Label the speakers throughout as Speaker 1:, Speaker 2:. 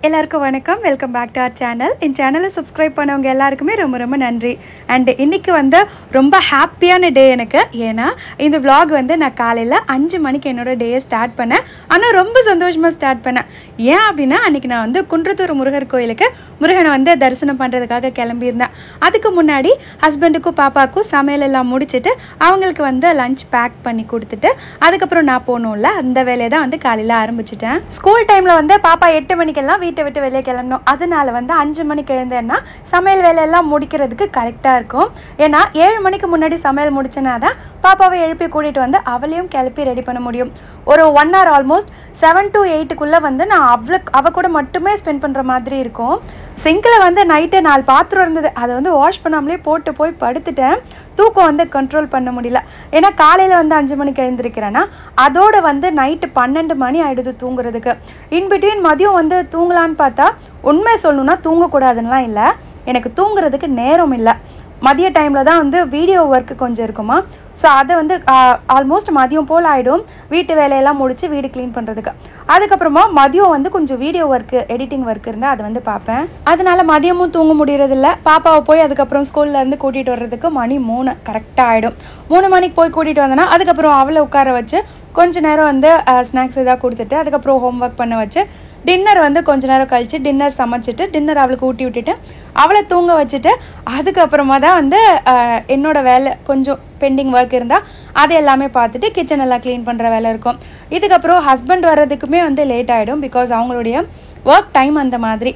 Speaker 1: எல்லாருக்கும் வணக்கம். Welcome back to our channel. இந்த சேனலை சப்ஸ்கிரைப் பண்ணவங்க எல்லாருக்குமே ரொம்ப ரொம்ப நன்றி. அண்ட் இன்றைக்கி வந்து ரொம்ப ஹாப்பியான டே எனக்கு. ஏன்னா இந்த vlog வந்து நான் காலையில் 5 மணிக்கு என்னோட டேயை ஸ்டார்ட் பண்ணேன். ஆனால் ரொம்ப சந்தோஷமாக ஸ்டார்ட் பண்ணேன். ஏன் அப்படின்னா அன்றைக்கி நான் வந்து குன்றத்தூர் முருகர் கோயிலுக்கு முருகனை வந்து தரிசனம் பண்ணுறதுக்காக கிளம்பியிருந்தேன். அதுக்கு முன்னாடி ஹஸ்பண்டுக்கும் பாப்பாவுக்கும் சமையல் எல்லாம் முடிச்சுட்டு அவங்களுக்கு வந்து லஞ்ச் பேக் பண்ணி கொடுத்துட்டு அதுக்கப்புறம் நான் போகணும்ல, அந்த வேலையை தான் வந்து காலையில் ஆரம்பிச்சிட்டேன். ஸ்கூல் டைமில் வந்து பாப்பா 8 மணிக்கெல்லாம் வீட்டை விட்டு வெளியே கிளம்பணும். அதனால வந்து 5 மணிக்கு எழுந்தேன்னா சமையல் வேலையெல்லாம் முடிக்கிறதுக்கு கரெக்டாக இருக்கும். ஏன்னா 7 மணிக்கு முன்னாடி சமையல் முடிச்சனா தான் பாப்பாவை எழுப்பி கூட்டிகிட்டு வந்து அவளையும் கிளப்பி ரெடி பண்ண முடியும். ஒரு 1 hour ஆல்மோஸ்ட் 7 to 8க்குள்ளே வந்து நான் அவ கூட மட்டுமே ஸ்பெண்ட் பண்ணுற மாதிரி இருக்கும். சிங்கில் வந்து நைட்டு 4 பாத்திரம் இருந்தது, அதை வந்து வாஷ் பண்ணாமலே போட்டு போய் படுத்துட்டேன். தூக்கம் வந்து கண்ட்ரோல் பண்ண முடியல. ஏன்னா காலையில் வந்து 5 மணிக்கு எழுந்திருக்கிறேன்னா அதோடு வந்து நைட்டு 12 மணி ஆகிடுது தூங்குறதுக்கு. இன்பிட்வீன் மதியம் வந்து தூங்கலான்னு பார்த்தா உண்மை சொல்லணுன்னா தூங்கக்கூடாதுன்னெலாம் இல்லை, எனக்கு தூங்குறதுக்கு நேரம் இல்லை. மதிய டைமில் தான் வந்து வீடியோ ஒர்க்கு கொஞ்சம் இருக்குமா, ஸோ அதை வந்து ஆல்மோஸ்ட் மதியம் போல் ஆகிடும் வீட்டு வேலையெல்லாம் முடித்து வீடு க்ளீன் பண்ணுறதுக்கு. அதுக்கப்புறமா மதியம் வந்து கொஞ்சம் வீடியோ ஒர்க்கு எடிட்டிங் ஒர்க் இருந்தால் அதை வந்து பார்ப்பேன். அதனால மதியமும் தூங்க முடியறதில்ல. பாப்பாவை போய் அதுக்கப்புறம் ஸ்கூல்லேருந்து கூட்டிகிட்டு வர்றதுக்கு மணி 3 கரெக்டாக ஆகிடும். 3 மணிக்கு போய் கூட்டிகிட்டு வந்தேன்னா அதுக்கப்புறம் அவளை உட்கார வச்சு கொஞ்ச நேரம் வந்து ஸ்நாக்ஸ் எதாவது கொடுத்துட்டு அதுக்கப்புறம் ஹோம் ஒர்க் பண்ண வச்சு டின்னர் வந்து கொஞ்ச நேரம் கழித்து டின்னர் சமைச்சிட்டு டின்னர் அவளுக்கு ஊட்டி விட்டுட்டு அவளை தூங்க வச்சுட்டு அதுக்கப்புறமா தான் வந்து என்னோடய வேலை கொஞ்சம் பெண்டிங் ஒர்க் இருந்தால் அது எல்லாமே பார்த்துட்டு கிச்சன் எல்லாம் க்ளீன் பண்ணுற வேலை இருக்கும். இதுக்கப்புறம் ஹஸ்பண்ட் வர்றதுக்குமே வந்து லேட் ஆகிடும். பிகாஸ் அவங்களுடைய ஒர்க் டைம் அந்த மாதிரி.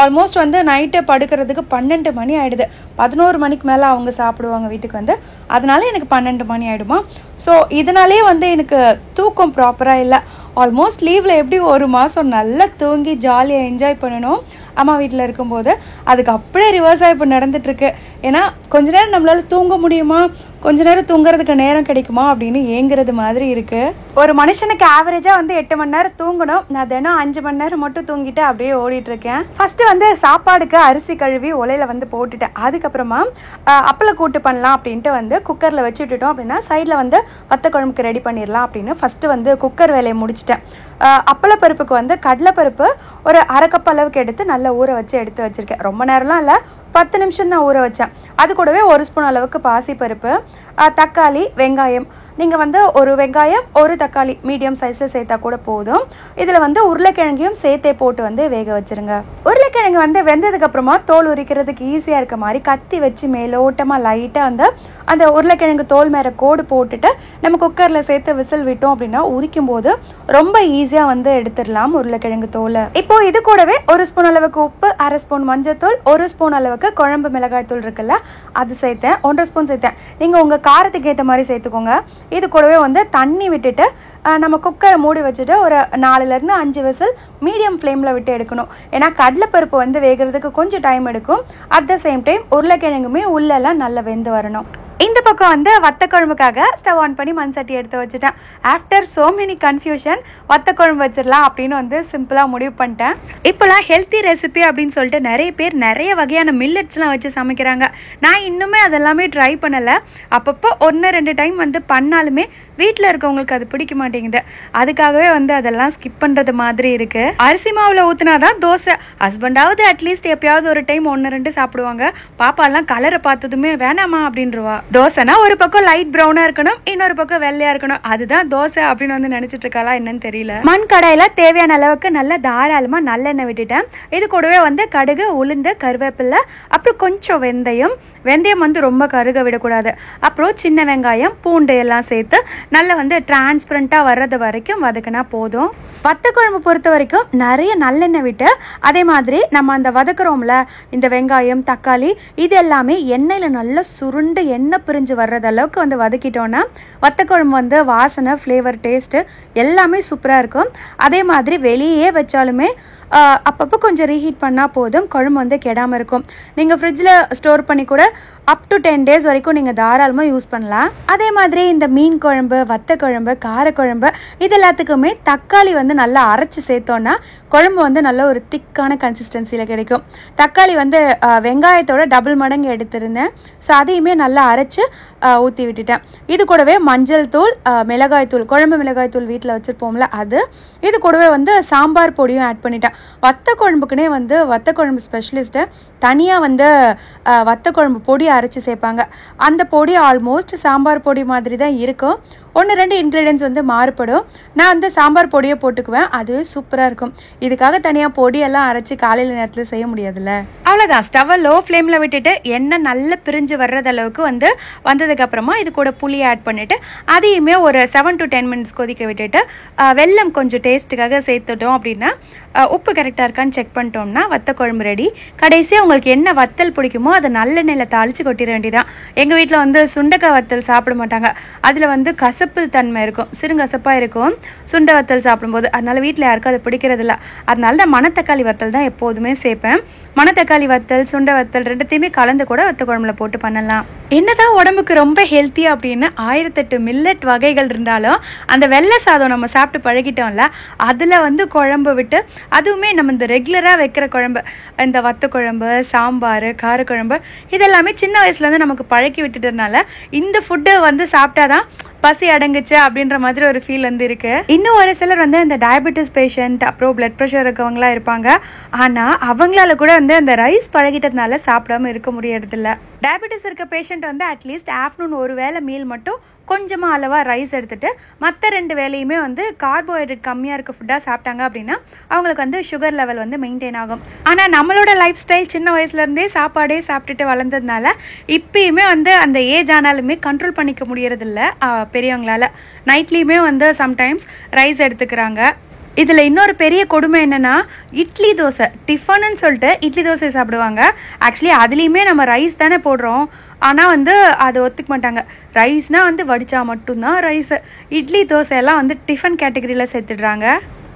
Speaker 1: ஆல்மோஸ்ட் வந்து நைட்டு படுக்கிறதுக்கு 12 மணி ஆகிடுது. 11 மணிக்கு மேலே அவங்க சாப்பிடுவாங்க வீட்டுக்கு வந்து. அதனால எனக்கு 12 மணி ஆகிடுமா. ஸோ இதனாலே வந்து எனக்கு தூக்கம் ப்ராப்பராக இல்லை. ஆல்மோஸ்ட் லீவில் எப்படி 1 மாதம் நல்லா தூங்கி ஜாலியாக என்ஜாய் பண்ணணும் அம்மா வீட்டில் இருக்கும்போது, அதுக்கு அப்படியே ரிவர்ஸாக இப்போ நடந்துகிட்ருக்கு. ஏன்னா கொஞ்ச நேரம் நம்மளால் தூங்க முடியுமா, கொஞ்ச நேரம் தூங்குறதுக்கு நேரம் கிடைக்குமா அப்படின்னு ஏங்குறது மாதிரி இருக்குது. ஒரு மனுஷனுக்கு ஆவரேஜாக வந்து 8 மணி நேரம் தூங்கணும். நான் தினம் 5 மணி நேரம் மட்டும் தூங்கிட்டு அப்படியே ஓடிட்டுருக்கேன். ஃபஸ்ட்டு வந்து சாப்பாடுக்கு அரிசி கழுவி ஒலையில் வந்து போட்டுட்டேன். அதுக்கப்புறமா அப்பளை கூட்டு பண்ணலாம் அப்படின்ட்டு வந்து குக்கரில் வச்சு விட்டுட்டோம் அப்படின்னா சைடில் வந்து வத்த குழம்புக்கு ரெடி பண்ணிடலாம் அப்படின்னு ஃபஸ்ட்டு வந்து குக்கர் வேலையை முடிச்சிட்டேன். அப்பளப்பருப்புக்கு வந்து கடலைப்பருப்பு ஒரு 1/2 கப் அளவுக்கு எடுத்து நல்லா ஊற வச்சு எடுத்து வச்சுருக்கேன். ரொம்ப நேரம்லாம் இல்லை, 10 நிமிஷம் தான் ஊற வச்சேன். அது கூடவே 1 ஸ்பூன் அளவுக்கு பாசிப்பருப்பு, தக்காளி, வெங்காயம். நீங்கள் வந்து ஒரு வெங்காயம் 1 தக்காளி மீடியம் சைஸில் சேர்த்தா கூட போதும். இதில் வந்து உருளைக்கிழங்கையும் சேர்த்தே போட்டு வந்து வேக வச்சுருங்க. உருளைக்கிழங்கு வந்து வெந்ததுக்கப்புறமா தோல் உரிக்கிறதுக்கு ஈஸியாக இருக்க மாதிரி கத்தி வச்சு மேலோட்டமாக லைட்டாக வந்து அந்த உருளைக்கிழங்கு தோல் மேலே கோடு போட்டுட்டு நம்ம குக்கரில் சேர்த்து விசில் விட்டோம் அப்படின்னா உரிக்கும் போது ரொம்ப ஈஸியாக வந்து எடுத்துடலாம் உருளைக்கிழங்கு தோலை. இப்போ இது கூடவே 1 ஸ்பூன் அளவுக்கு உப்பு, 1/2 ஸ்பூன் மஞ்சத்தூள், 1 ஸ்பூன் அளவுக்கு குழம்பு மிளகாய் தூள் இருக்குல்ல, அது சேர்த்தேன். 1.5 ஸ்பூன் சேர்த்தேன். நீங்கள் உங்கள் காரத்துக்கு ஏற்ற மாதிரி சேர்த்துக்கோங்க. இது கூடவே வந்து தண்ணி விட்டுட்டு நம்ம குக்கரை மூடி வச்சுட்டு ஒரு 4லேருந்து 5 விசில் மீடியம் ஃப்ளேமில் விட்டு எடுக்கணும். ஏன்னா கடலைப்பருப்பு வந்து வேகிறதுக்கு கொஞ்சம் டைம் எடுக்கும். அட் த சேம் டைம் உருளைக்கிழங்குமே உள்ளெல்லாம் நல்லா வெந்து வரணும். இந்த பக்கம் வந்து வத்த குழம்புக்காக ஸ்டவ் ஆன் பண்ணி மண் சட்டி எடுத்து வச்சுட்டேன். ஆஃப்டர் சோ மெனி கன்ஃபியூஷன் வத்த குழம்பு வச்சிடலாம் அப்படின்னு வந்து சிம்பிளாக முடிவு பண்ணிட்டேன். இப்போலாம் ஹெல்த்தி ரெசிபி அப்படின்னு சொல்லிட்டு நிறைய பேர் நிறைய வகையான மில்லட்ஸ்லாம் வச்சு சமைக்கிறாங்க. நான் இன்னுமே அதெல்லாமே ட்ரை பண்ணலை. அப்பப்போ 1-2 டைம் வந்து பண்ணாலுமே வீட்டில் இருக்கவங்களுக்கு அது பிடிக்க மாட்டேங்குது. அதுக்காகவே வந்து அதெல்லாம் ஸ்கிப் பண்ணுறது மாதிரி இருக்குது. அரிசி மாவில் ஊற்றினாதான் தோசை. ஹஸ்பண்டாவது அட்லீஸ்ட் எப்பயாவது ஒரு டைம் 1-2 சாப்பிடுவாங்க. பாப்பாலாம் கலரை பார்த்ததுமே வேணாமா அப்படின்றவா. தோசைனா ஒரு பக்கம் லைட் ப்ரௌனாக இருக்கணும், இன்னொரு பக்கம் வெள்ளையாக இருக்கணும், அதுதான் தோசை அப்படின்னு வந்து நினச்சிட்டு இருக்காளா என்னன்னு தெரியல. மண் கடாயில் தேவையான அளவுக்கு நல்லா தாராளமாக நல்லெண்ணெய் விட்டுட்டேன். இது கூடவே வந்து கடுகு, உளுந்து, கருவேப்பிலை, அப்புறம் கொஞ்சம் வெந்தயம் வந்து ரொம்ப கருக விடக்கூடாது. அப்புறம் சின்ன வெங்காயம், பூண்டு எல்லாம் சேர்த்து நல்லா வந்து டிரான்ஸ்பரண்ட்டாக வர்றது வரைக்கும் வதக்கினா போதும். வத்த குழம்பு பொறுத்த வரைக்கும் நிறைய நல்லெண்ணெய் விட்டு அதே மாதிரி நம்ம அந்த வதக்குறோம்ல இந்த வெங்காயம், தக்காளி இது எல்லாமே எண்ணெயில் நல்லா சுருண்டு எண்ணெய் பிரிஞ்சு வர்றது அளவுக்கு வந்து வதக்கிட்டோன்னா வத்த குழம்பு வந்து வாசனை, ஃப்ளேவர், டேஸ்ட்டு எல்லாமே சூப்பராக இருக்கும். அதே மாதிரி வெளியே வச்சாலுமே அப்பப்போ கொஞ்சம் ரீஹீட் பண்ணால் போதும், குழம்பு வந்து கெடாமல் இருக்கும். நீங்கள் ஃப்ரிட்ஜில் ஸ்டோர் பண்ணி கூட அப் டு 10 days வரைக்கும் நீங்கள் தாராளமாக யூஸ் பண்ணலாம். அதே மாதிரி இந்த மீன் குழம்பு, வத்த குழம்பு, காரக்குழம்பு இது எல்லாத்துக்குமே தக்காளி வந்து நல்லா அரைச்சி சேர்த்தோன்னா குழம்பு வந்து நல்ல ஒரு திக்கான கன்சிஸ்டன்சியில் கிடைக்கும். தக்காளி வந்து வெங்காயத்தோட டபுள் மடங்கு எடுத்திருந்தேன். ஸோ அதையுமே நல்லா அரைச்சி ஊற்றி விட்டுட்டேன். இது கூடவே மஞ்சள் தூள், மிளகாய் தூள், குழம்பு மிளகாய் தூள் வீட்டில் வச்சுருப்போம்ல அது, இது கூடவே வந்து சாம்பார் பொடியும் ஆட் பண்ணிட்டேன். வத்த குழம்புக்குனே வந்து வத்த குழம்பு ஸ்பெஷலிஸ்ட்டு தனியாக வந்து வத்த குழம்பு பொடி அரைச்சி சேர்ப்பாங்க. அந்த பொடி ஆல்மோஸ்ட் சாம்பார் பொடி மாதிரி தான் இருக்கும். 1-2 இன்க்ரீடியன்ஸ் வந்து மாறுபடும். நான் வந்து சாம்பார் பொடியை போட்டுக்குவேன், அது சூப்பராக இருக்கும். இதுக்காக தனியாக பொடியெல்லாம் அரைச்சி காலையில் நேரத்தில் செய்ய முடியாதுல்ல. அவ்வளோதான், ஸ்டவ்வை லோ ஃப்ளேமில் விட்டுட்டு எண்ணெய் நல்லா பிரிஞ்சு வர்றது அளவுக்கு வந்து வந்ததுக்கப்புறமா இது கூட புளி ஆட் பண்ணிவிட்டு அதையுமே ஒரு 7 to 10 மினிட்ஸ் கொதிக்க விட்டுட்டு வெல்லம் கொஞ்சம் டேஸ்ட்டுக்காக சேர்த்துட்டோம் அப்படின்னா உப்பு கரெக்டாக இருக்கான்னு செக் பண்ணிட்டோம்னா வத்த குழம்பு ரெடி. கடைசியாக உங்களுக்கு என்ன வத்தல் பிடிக்குமோ அதை நல்லெண்ணெயில் தாளித்து கொட்டிட வேண்டியதான். எங்கள் வீட்டில் வந்து சுண்டைக்காய் வத்தல் சாப்பிட மாட்டாங்க, அதில் வந்து கசப்பு தன்மை இருக்கும், சிறுங்கசப்பாக இருக்கும் சுண்டை வத்தல் சாப்பிடும்போது. அதனால் வீட்டில் யாருக்கும் அது பிடிக்கிறதில்ல. அதனால நான் மணத்தக்காளி வத்தல் தான் எப்போதுமே சேர்ப்பேன். மணத்தக்காளி வத்தல் சுண்டை வத்தல் ரெண்டுத்தையுமே கலந்து கூட வத்த குழம்புல போட்டு பண்ணலாம். என்னதான் உடம்புக்கு ரொம்ப ஹெல்த்தி அப்படின்னு 1008 மில்லட் வகைகள் இருந்தாலும் அந்த வெள்ளை சாதம் நம்ம சாப்பிட்டு பழகிட்டோம்ல, அதில் வந்து குழம்பு விட்டு அதுவுமே நம்ம இந்த ரெகுலராக வைக்கிற குழம்பு, இந்த வத்த குழம்பு, சாம்பார், காரக்குழம்பு இதெல்லாமே சின்ன வயசுலேருந்து நமக்கு பழக்கி விட்டுட்டதுனால இந்த ஃபுட்டு வந்து சாப்பிட்டாதான் பசி அடங்குச்சு அப்படின்ற மாதிரி ஒரு ஃபீல் வந்து இருக்கு. இன்னும் ஒரு சிலர் வந்து இந்த டயபெட்டிஸ் பேஷண்ட் அப்புறம் பிளட் ப்ரெஷர் இருக்கவங்களா இருப்பாங்க. ஆனால் அவங்களால கூட வந்து அந்த ரைஸ் பழகிட்டதுனால சாப்பிடாம இருக்க முடியறதில்ல. டயபெட்டிஸ் இருக்க பேஷண்ட் வந்து அட்லீஸ்ட் ஆஃப்டர்நூன் ஒரு வேளை மீல் மட்டும் கொஞ்சமாக அளவாக ரைஸ் எடுத்துகிட்டு மற்ற 2 வேலையுமே வந்து கார்போஹைட்ரேட் கம்மியாக இருக்க ஃபுட்டாக சாப்பிட்டாங்க அப்படின்னா அவங்களுக்கு வந்து சுகர் லெவல் வந்து மெயின்டைன் ஆகும். ஆனால் நம்மளோட லைஃப் ஸ்டைல் சின்ன வயசுலேருந்தே சாப்பாடே சாப்பிட்டுட்டு வளர்ந்ததுனால இப்பயுமே வந்து அந்த ஏஜ் ஆனாலுமே கண்ட்ரோல் பண்ணிக்க முடியறதில்ல பெரியவங்களால. நைட்லேயுமே வந்து சம்டைம்ஸ் ரைஸ் எடுத்துக்கிறாங்க. இதில் இன்னொரு பெரிய கொடுமை என்னென்னா இட்லி தோசை டிஃபனுன்னு சொல்லிட்டு இட்லி தோசை சாப்பிடுவாங்க. ஆக்சுவலி அதுலேயுமே நம்ம ரைஸ் தானே போடுறோம், ஆனால் வந்து அதை ஒத்துக்க மாட்டாங்க. ரைஸ்னால் வந்து வடித்தா மட்டும்தான் ரைஸு. இட்லி தோசையெல்லாம் வந்து டிஃபன் கேட்டகரியில் சேர்த்துடுறாங்க.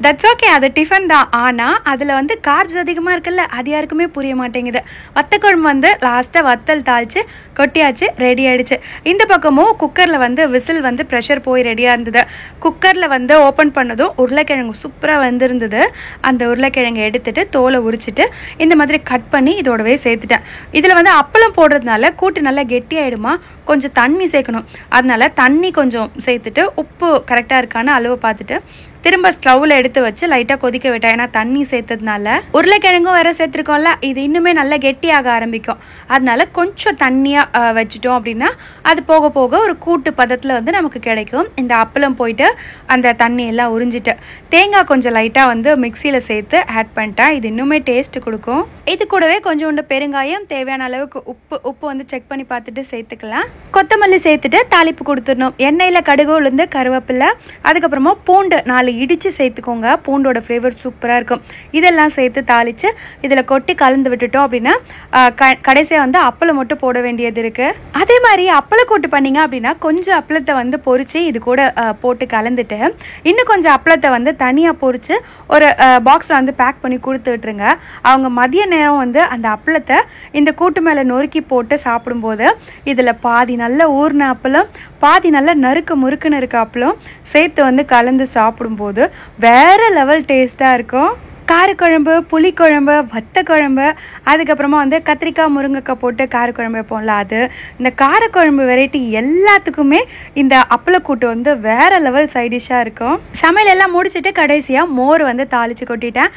Speaker 1: தட்ஸ் ஓகே, அது டிஃபன் தான். ஆனால் அதில் வந்து கார்ப்ஸ் அதிகமாக இருக்குல்ல, அது யாருக்குமே புரிய மாட்டேங்குது. வத்தக்குழம்பு வந்து லாஸ்ட்டாக வத்தல் தாளித்து கொட்டியாச்சு, ரெடி ஆகிடுச்சு. இந்த பக்கமும் குக்கரில் வந்து விசில் வந்து ப்ரெஷர் போய் ரெடியாக இருந்தது. குக்கரில் வந்து ஓப்பன் பண்ணதும் உருளைக்கிழங்கு சூப்பராக வந்திருந்தது. அந்த உருளைக்கிழங்கை எடுத்துகிட்டு தோலை உரிச்சிட்டு இந்த மாதிரி கட் பண்ணி இதோடவே சேர்த்துட்டேன். இதில் வந்து அப்பளம் போடுறதுனால கூட்டு நல்லா கெட்டியாயிடுமா, கொஞ்சம் தண்ணி சேர்க்கணும். அதனால தண்ணி கொஞ்சம் சேர்த்துட்டு உப்பு கரெக்டாக இருக்கான்னு அளவு பார்த்துட்டு திரும்ப ஸ்டவ்வில் எடுத்து வச்சு லைட்டாக கொதிக்க விட்டேன். ஏன்னா தண்ணி சேர்த்ததுனால உருளைக்கிழங்கும் வேற சேர்த்துருக்கோம்ல, இது இன்னுமே நல்லா கெட்டியாக ஆரம்பிக்கும். அதனால கொஞ்சம் தண்ணியாக வச்சுட்டோம் அப்படின்னா அது போக போக ஒரு கூட்டு பதத்தில் வந்து நமக்கு கிடைக்கும். இந்த அப்பளம் போயிட்டு அந்த தண்ணியெல்லாம் உறிஞ்சிட்டு தேங்காய் கொஞ்சம் லைட்டாக வந்து மிக்சியில் சேர்த்து ஆட் பண்ணிட்டேன். இது இன்னுமே டேஸ்ட்டு கொடுக்கும். இது கூடவே கொஞ்சோண்டு பெருங்காயம், தேவையான அளவுக்கு உப்பு வந்து செக் பண்ணி பார்த்துட்டு சேர்த்துக்கலாம். கொத்தமல்லி சேர்த்துட்டு தாளிப்பு கொடுத்துடணும். எண்ணெயில் கடுகு, உளுந்து, கருவேப்பிலை, அதுக்கப்புறமா பூண்டு 4 இடித்து சேர்த்துக்கோங்க. பூண்டோட ஃப்ளேவர் சூப்பராக இருக்கும். இதெல்லாம் சேர்த்து தாளித்து இதில் கொட்டி கலந்து விட்டுட்டோம் அப்படின்னா கடைசியாக வந்து அப்பளம் மட்டும் போட வேண்டியது இருக்குது. அதே மாதிரி அப்பளக்கூட்டு பண்ணிங்க அப்படின்னா கொஞ்சம் அப்பளத்தை வந்து பொரித்து இது கூட போட்டு கலந்துட்டு இன்னும் கொஞ்சம் அப்பளத்தை வந்து தனியாக பொரித்து ஒரு பாக்ஸில் வந்து பேக் பண்ணி கொடுத்து விட்டுருங்க. அவங்க மதிய நேரம் வந்து அந்த அப்பளத்தை இந்த கூட்டு மேலே நொறுக்கி போட்டு சாப்பிடும்போது இதில் பாதி நல்ல ஊர்ன அப்பளம், பாதி நல்லா நறுக்கு முறுக்குன்னு இருக்க அப்பளம் சேர்த்து வந்து கலந்து சாப்பிடும்போது வேற லெவல் டேஸ்ட்டாக இருக்கும். காரக்குழம்பு, புளிக்குழம்பு, வத்த குழம்பு, அதுக்கப்புறமா வந்து கத்திரிக்காய், முருங்கைக்காய் போட்டு காரக்குழம்பு வைப்போம்ல, அது இந்த காரக்குழம்பு வெரைட்டி எல்லாத்துக்குமே இந்த அப்பளக்கூட்டு வந்து வேற லெவல் சைடிஷ்ஷாக இருக்கும். சமையல் எல்லாம் முடிச்சுட்டு கடைசியாக மோர் வந்து தாளித்து கொட்டிட்டேன்.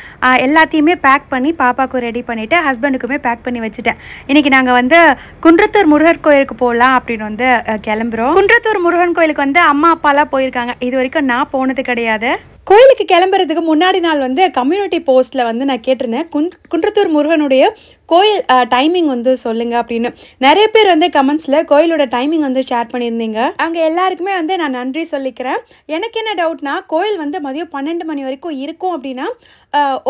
Speaker 1: எல்லாத்தையுமே பேக் பண்ணி பாப்பாவுக்கும் ரெடி பண்ணிவிட்டு ஹஸ்பண்டுக்குமே பேக் பண்ணி வச்சுட்டேன். இன்றைக்கி நாங்கள் வந்து குன்றத்தூர் முருகர் கோயிலுக்கு போகலாம் அப்படின்னு வந்து கிளம்புறோம். குன்றத்தூர் முருகன் கோயிலுக்கு வந்து அம்மா அப்பாலாம் போயிருக்காங்க, இது வரைக்கும் நான் போனது கிடையாது. கோயிலுக்கு கிளம்புறதுக்கு முன்னாடி நாள் வந்து கம்யூனிட்டி போஸ்ட்டில் வந்து நான் கேட்டிருந்தேன் குன்றத்தூர் முருகனுடைய கோயில் டைமிங் வந்து சொல்லுங்க அப்படின்னு. நிறைய பேர் வந்து கமெண்ட்ஸில் கோயிலோட டைமிங் வந்து ஷேர் பண்ணியிருந்தீங்க. அங்கே எல்லாருக்குமே வந்து நான் நன்றி சொல்லிக்கிறேன். எனக்கு என்ன டவுட்னா, கோயில் வந்து மதியம் 12 மணி வரைக்கும் இருக்கும் அப்படின்னா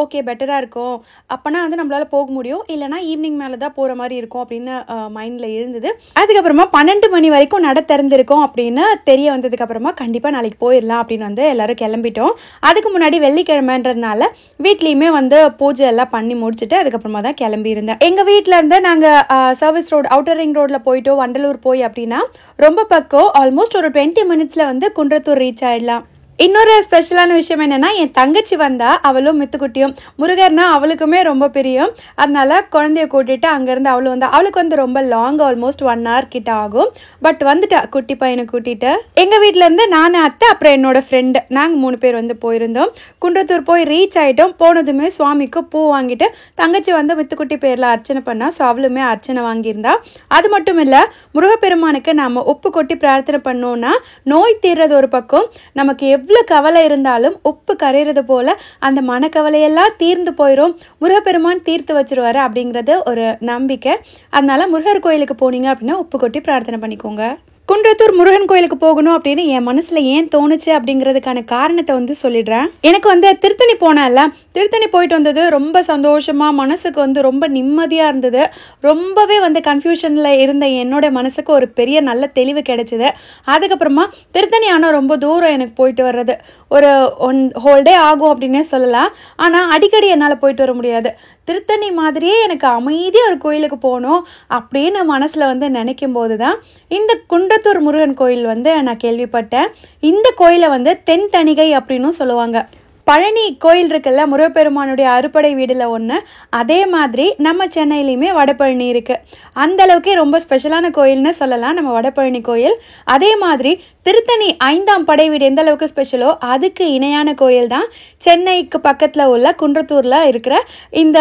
Speaker 1: ஓகே பெட்டராக இருக்கும், அப்போனா வந்து நம்மளால் போக முடியும், இல்லைனா ஈவினிங் மேலே தான் போகிற மாதிரி இருக்கும் அப்படின்னு மைண்டில் இருந்தது. அதுக்கப்புறமா 12 மணி வரைக்கும் நட திறந்திருக்கும் அப்படின்னு தெரிய வந்ததுக்கப்புறமா கண்டிப்பாக நாளைக்கு போயிடலாம் அப்படின்னு வந்து எல்லோரும் கிளம்பிட்டோம். அதுக்கு முன்னாடி வெள்ளிக்கிழமைன்றதுனால வீட்லேயுமே வந்து பூஜை எல்லாம் பண்ணி முடிச்சுட்டு அதுக்கப்புறமா தான் கிளம்பி இருந்தேன். எங்கள் வீட்டில் இருந்து நாங்கள் சர்வீஸ் ரோடு, அவுட்டர் ரிங் ரோடில் போயிட்டோம். வண்டலூர் போய் அப்படின்னா ரொம்ப பக்கம், ஆல்மோஸ்ட் ஒரு 20 மினிட்ஸில் வந்து குன்றத்தூர் ரீச் ஆகிடலாம். இன்னொரு ஸ்பெஷலான விஷயம் என்னென்னா, என் தங்கச்சி வந்தால் அவளும் மித்துக்குட்டியும், முருகர்னா அவளுக்குமே ரொம்ப பிரியம். அதனால குழந்தைய கூட்டிகிட்டு அங்கேருந்து அவளும் வந்தால். அவளுக்கு வந்து ரொம்ப லாங், ஆல்மோஸ்ட் 1 hour கிட்ட ஆகும். பட் வந்துட்டா குட்டி பையனை கூட்டிகிட்டு. எங்கள் வீட்டிலேருந்து நான், அத்தை, அப்புறம் என்னோடய ஃப்ரெண்டு, நாங்கள் 3 பேர் வந்து போயிருந்தோம். குன்றத்தூர் போய் ரீச் ஆகிட்டோம். போனதுமே சுவாமிக்கு பூ வாங்கிட்டு தங்கச்சி வந்து மித்துக்குட்டி பேரில் அர்ச்சனை பண்ணா. ஸோ அவளுமே அர்ச்சனை வாங்கியிருந்தா. அது மட்டும் இல்லை, முருகப்பெருமானுக்கு நம்ம உப்பு கொட்டி பிரார்த்தனை பண்ணோன்னா நோய் தீர்றது ஒரு பக்கம், நமக்கு எவ்வளோ கவலை இருந்தாலும் உப்பு கரையிறது போல அந்த மனக்கவலையெல்லாம் தீர்ந்து போயிடும், முருகப்பெருமான் தீர்த்து வச்சிருவாரு அப்படிங்கிறது ஒரு நம்பிக்கை. அதனால முருகர் கோயிலுக்கு போனீங்க அப்படின்னா உப்பு கொட்டி பிரார்த்தனை பண்ணிக்கோங்க. குன்றத்தூர் முருகன் கோயிலுக்கு போகணும் அப்படின்னு என் மனசில் ஏன் தோணுச்சு அப்படிங்கிறதுக்கான காரணத்தை வந்து சொல்லிடுறேன். எனக்கு வந்து திருத்தணி போனேன்ல, திருத்தணி போயிட்டு வந்தது ரொம்ப சந்தோஷமாக, மனசுக்கு வந்து ரொம்ப நிம்மதியாக இருந்தது. ரொம்பவே வந்து கன்ஃபியூஷனில் இருந்த என்னோட மனசுக்கு ஒரு பெரிய நல்ல தெளிவு கிடைச்சிது. அதுக்கப்புறமா திருத்தணி ஆனால் ரொம்ப தூரம் எனக்கு போயிட்டு வர்றது, ஒரு 1 whole day ஆகும் அப்படின்னே சொல்லலாம். ஆனால் அடிக்கடி என்னால் போயிட்டு வர முடியாது. திருத்தணி மாதிரியே எனக்கு அமைதியாக ஒரு கோயிலுக்கு போகணும் அப்படின்னு மனசில் வந்து நினைக்கும் போது தான் இந்த குன்றத்தூர் முருகன் கோயில் வந்து நான் கேள்விப்பட்டேன். இந்த கோயிலை வந்து தென்தணிகை அப்படின்னும் சொல்லுவாங்க. பழனி கோயில் இருக்குல்ல, முருகப்பெருமானுடைய அறுபடை வீடில் ஒன்று, அதே மாதிரி நம்ம சென்னையிலையுமே வடபழனி இருக்குது. அந்தளவுக்கே ரொம்ப ஸ்பெஷலான கோயில்னு சொல்லலாம் நம்ம வடபழனி கோயில். அதே மாதிரி திருத்தணி 5ஆம் படை வீடு எந்த அளவுக்கு ஸ்பெஷலோ அதுக்கு இணையான கோயில் தான் சென்னைக்கு பக்கத்தில் உள்ள குன்றத்தூரில் இருக்கிற இந்த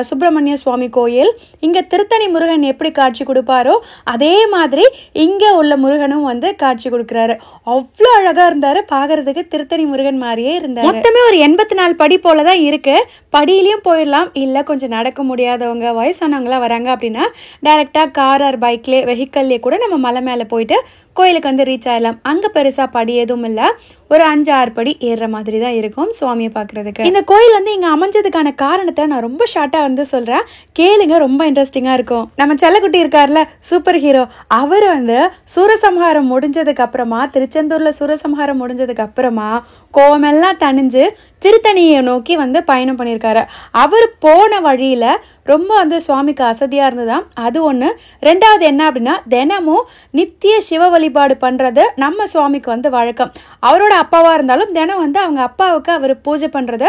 Speaker 1: சுப்பிரமணிய சுவாமி கோயில். இங்கே திருத்தணி முருகன் எப்படி காட்சி கொடுப்பாரோ அதே மாதிரி இங்கே உள்ள முருகனும் வந்து காட்சி கொடுக்குறாரு. அவ்வளோ அழகாக இருந்தார், பார்க்குறதுக்கு திருத்தணி முருகன் மாதிரியே இருந்தார். மொத்தமே ஒரு 84 படி போல தான் இருக்குது. படியிலையும் போயிடலாம், இல்லை கொஞ்சம் நடக்க முடியாதவங்க, வயசானவங்களாம் வராங்க அப்படின்னா டைரெக்டாக கார் ஆர் பைக்லேயே வெஹிக்கல்லே கூட நம்ம மலை மேலே போயிட்டு கோயிலுக்கு வந்து ரீச் ஆகலாம். அங்கே பெருசாக படி எதுவும் இல்லை, ஒரு 5-6 படி ஏறுற மாதிரி தான் இருக்கும் சுவாமியை பார்க்குறதுக்கு. இந்த கோயில் வந்து இங்கே அமைஞ்சதுக்கான காரணத்தை நான் ரொம்ப ஷார்ட்டாக வந்து சொல்கிறேன், கேளுங்க, ரொம்ப இன்ட்ரெஸ்டிங்காக இருக்கும். நம்ம செல்லக்குட்டி இருக்கார்ல, சூப்பர் ஹீரோ, அவர் வந்து சூரசம்ஹாரம் முடிஞ்சதுக்கு அப்புறமா, திருச்செந்தூரில் சூரசம்ஹாரம் முடிஞ்சதுக்கு அப்புறமா கோவமெல்லாம் தணிஞ்சு திருத்தணியை நோக்கி வந்து பயணம் பண்ணியிருக்காரு. அவர் போன வழியில் ரொம்ப வந்து சுவாமிக்கு அசதியாக இருந்ததுதான், அது ஒன்று. 2வது என்ன அப்படின்னா, தினமும் நித்திய சிவ வழிபாடு பண்ணுறது நம்ம சுவாமிக்கு வந்து வழக்கம். அவரோட அப்பாவாக இருந்தாலும் தினம் வந்து அவங்க அப்பாவுக்கு அவர் பூஜை பண்ணுறது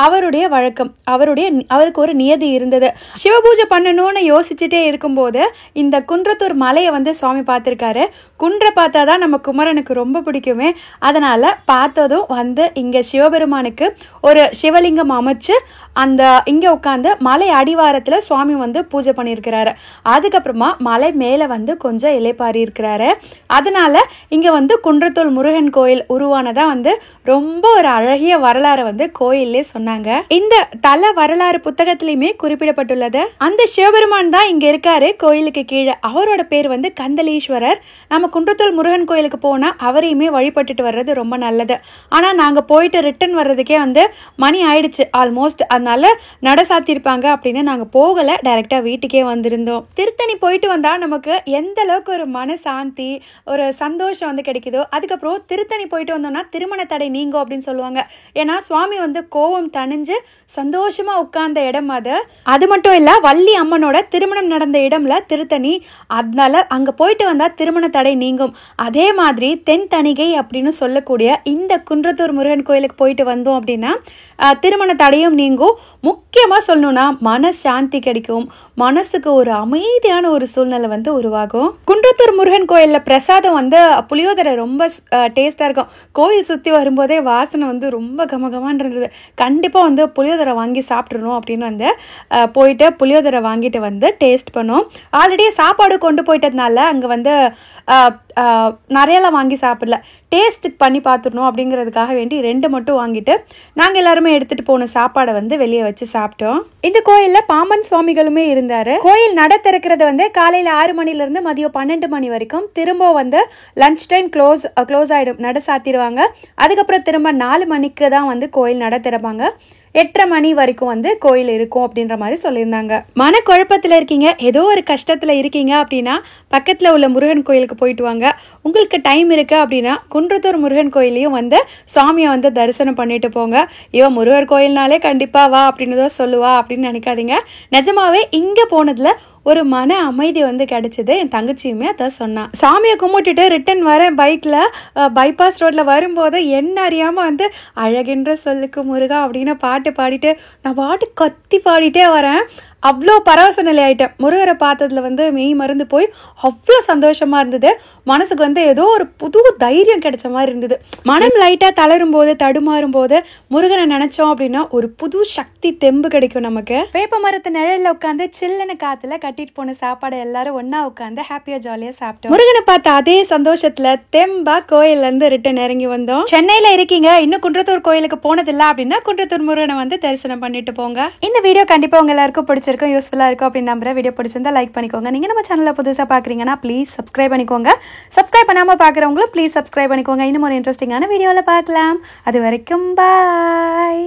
Speaker 1: அவருடைய வழக்கம். அவருக்கு ஒரு நியதி இருந்தது. சிவ பூஜை பண்ணணும்னு யோசிச்சுட்டே இருக்கும்போது இந்த குன்றத்தூர் மலையை வந்து சுவாமி பார்த்துருக்காரு. குன்றை பார்த்தா தான் நம்ம குமரனுக்கு ரொம்ப பிடிக்குமே, அதனால் பார்த்ததும் வந்து இங்கே சிவபெருமானுக்கு ஒரு சிவலிங்கம் அமைச்சு அந்த இங்கே உட்காந்து மலை அடிவாரத்தில் சுவாமி வந்து பூஜை பண்ணியிருக்கிறாரு. அதுக்கப்புறமா மலை மேலே வந்து கொஞ்சம் இலைப்பாரி இருக்கிறாரு. அதனால இங்கே வந்து குன்றத்தூர் முருகன் கோயில் உருவானதா வந்து ரொம்ப ஒரு அழகிய வரலாறு வந்து கோயிலே சொன்னாங்க. இந்த தல வரலாறு புத்தகத்திலையுமே குறிப்பிடப்பட்டுள்ளது. அந்த சிவபெருமான் தான் இங்கே இருக்காரு கோயிலுக்கு கீழே. அவரோட பேர் வந்து கந்தலீஸ்வரர். நம்ம குன்றத்தூர் முருகன் கோயிலுக்கு போனால் அவரையுமே வழிபட்டுட்டு வர்றது ரொம்ப நல்லது. ஆனால் நாங்கள் போயிட்டு ரிட்டர்ன் வர்றதுக்கே வந்து மணி ஆயிடுச்சு ஆல்மோஸ்ட். அதனால நட சாத்திருப்பாங்க அப்படின்னு நாங்கள் போகலை, டைரெக்டாக வீட்டுக்கே வந்திருந்தோம். திருத்தணி போயிட்டு வந்தால் நமக்கு எந்த அளவுக்கு ஒரு மன சாந்தி, ஒரு சந்தோஷம் வந்து கிடைக்குதோ, அதுக்கப்புறம் திருத்தணி போயிட்டு வந்தோம்னா திருமண தடை நீங்கும் அப்படின்னு சொல்லுவாங்க. ஏன்னா சுவாமி வந்து கோவம் தணிஞ்சு சந்தோஷமாக உட்கார்ந்த இடம் அது. அது மட்டும் இல்லை, வள்ளி அம்மனோட திருமணம் நடந்த இடம்ல திருத்தணி. அதனால அங்கே போயிட்டு வந்தால் திருமண தடை நீங்கும். அதே மாதிரி தென்தணிகை அப்படின்னு சொல்லக்கூடிய இந்த குன்றத்தூர் முருகன் கோயிலுக்கு போயிட்டு வந்தோம் அப்படின்னா திருமண தடையும் நீங்கும். முக்கியமாக சொல்லணும்னா மனசாந்தி கிடைக்கும், மனசுக்கு ஒரு அமைதியான ஒரு சூழ்நிலை வந்து உருவாகும். குன்றத்தூர் முருகன் கோயிலில் பிரசாதம் வந்து புளியோதரை ரொம்ப டேஸ்ட்டாக இருக்கும். கோயில் சுற்றி வரும்போதே வாசனை வந்து ரொம்ப கமகமான் இருந்தது. கண்டிப்பாக வந்து புளியோதரை வாங்கி சாப்பிட்றணும் அப்படின்னு வந்து போயிட்டு புளியோதரை வாங்கிட்டு வந்து டேஸ்ட் பண்ணோம். ஆல்ரெடி சாப்பாடு கொண்டு போயிட்டதுனால அங்கே வந்து நிறையெல்லாம் வாங்கி சாப்பிடல, டேஸ்ட் பண்ணி பார்த்துடணும் அப்படிங்கிறதுக்காக வேண்டி 2 மட்டும் வாங்கிட்டு நாங்கள் எல்லாருமே எடுத்துகிட்டு போன சாப்பாடை வந்து வெளியே வச்சு சாப்பிட்டோம். இந்த கோயிலில் பாம்பன் சுவாமிகளுமே இருந்தார். கோயில் நட திறக்கிறது வந்து காலையில் 6 மணிலேருந்து மதியம் 12 மணி வரைக்கும். திரும்ப வந்து லன்ச் டைம் க்ளோஸ் ஆகிடும், நட சாத்திடுவாங்க. அதுக்கப்புறம் திரும்ப 4 மணிக்கு தான் வந்து கோயில் நட திறப்பாங்க. 8:30 மணி வரைக்கும் வந்து கோயில் இருக்கும் அப்படின்ற மாதிரி சொல்லியிருந்தாங்க. மனக்குழப்பத்தில் இருக்கீங்க, ஏதோ ஒரு கஷ்டத்தில் இருக்கீங்க அப்படின்னா பக்கத்தில் உள்ள முருகன் கோயிலுக்கு போயிட்டு வாங்க. உங்களுக்கு டைம் இருக்கு அப்படின்னா குன்றத்தூர் முருகன் கோயிலையும் வந்து சாமியை வந்து தரிசனம் பண்ணிட்டு போங்க. இவன் முருகர் கோயில்னாலே கண்டிப்பாக வா அப்படின்னு தான் சொல்லுவா அப்படின்னு நினைக்காதீங்க. நிஜமாவே இங்கே போனதில் ஒரு மன அமைதி வந்து கிடைச்சிது. என் தங்கச்சியுமே அதான் சொன்னான். சாமியை கும்பிட்டுட்டு ரிட்டன் வரேன் பைக்கில், பைபாஸ் ரோட்டில் வரும்போது என்ன அறியாமல் வந்து அழகென்ற சொல்லுக்கு முருகா அப்படின்னு பாட்டு பாடிட்டு நான் பாட்டு கத்தி பாடிட்டே வரேன். அவ்வளோ பரவச நிலை ஆகிட்டேன். முருகரை பார்த்ததுல வந்து மெய் மறந்து போய் அவ்வளோ சந்தோஷமாக இருந்தது. மனசுக்கு வந்து ஏதோ ஒரு புது தைரியம் கிடைச்ச மாதிரி இருந்தது. மனம் லைட்டாக தளரும் போது தடுமாறும் போது முருகனை நினச்சோம் அப்படின்னா ஒரு புது சக்தி தெம்பு கிடைக்கும் நமக்கு. வேப்ப மரத்து நிழலில் உட்காந்து சில்லுன்னு காற்றுல கட்டிட்டு போன சாப்பாடு எல்லாரும் ஒன்றா உட்காந்து ஹாப்பியாக ஜாலியாக சாப்பிட்டோம். முருகனை பார்த்த அதே சந்தோஷத்தில் தெம்பா கோயிலேருந்து ரிட்டன் இறங்கி வந்தோம். சென்னையில் இருக்கீங்க இன்னும் குன்றத்தூர் கோயிலுக்கு போனதில்லை அப்படின்னா குன்றத்தூர் முருகனை வந்து தரிசனம் பண்ணிட்டு போங்க. இந்த வீடியோ கண்டிப்பாக உங்க எல்லாருக்கும் பிடிச்சிருக்கும், யூஸ்ஃபுல்லாக இருக்கும் அப்படின்னு நம்புறேன். வீடியோ பிடிச்சிருந்தா லைக் பண்ணிக்கோங்க. நீங்கள் நம்ம சேனலில் புதுசாக பார்க்குறீங்கன்னா ப்ளீஸ் சப்ஸ்கிரைப் பண்ணிக்கோங்க. சப்ஸ்கிரைப் பண்ணாமல் பார்க்குறவங்களும் ப்ளீஸ் சப்ஸ்கிரைப் பண்ணிக்கோங்க. இன்னும் ஒரு இன்ட்ரெஸ்டிங்கான வீடியோவில் பார்க்கலாம். அது வரைக்கும் பாய்.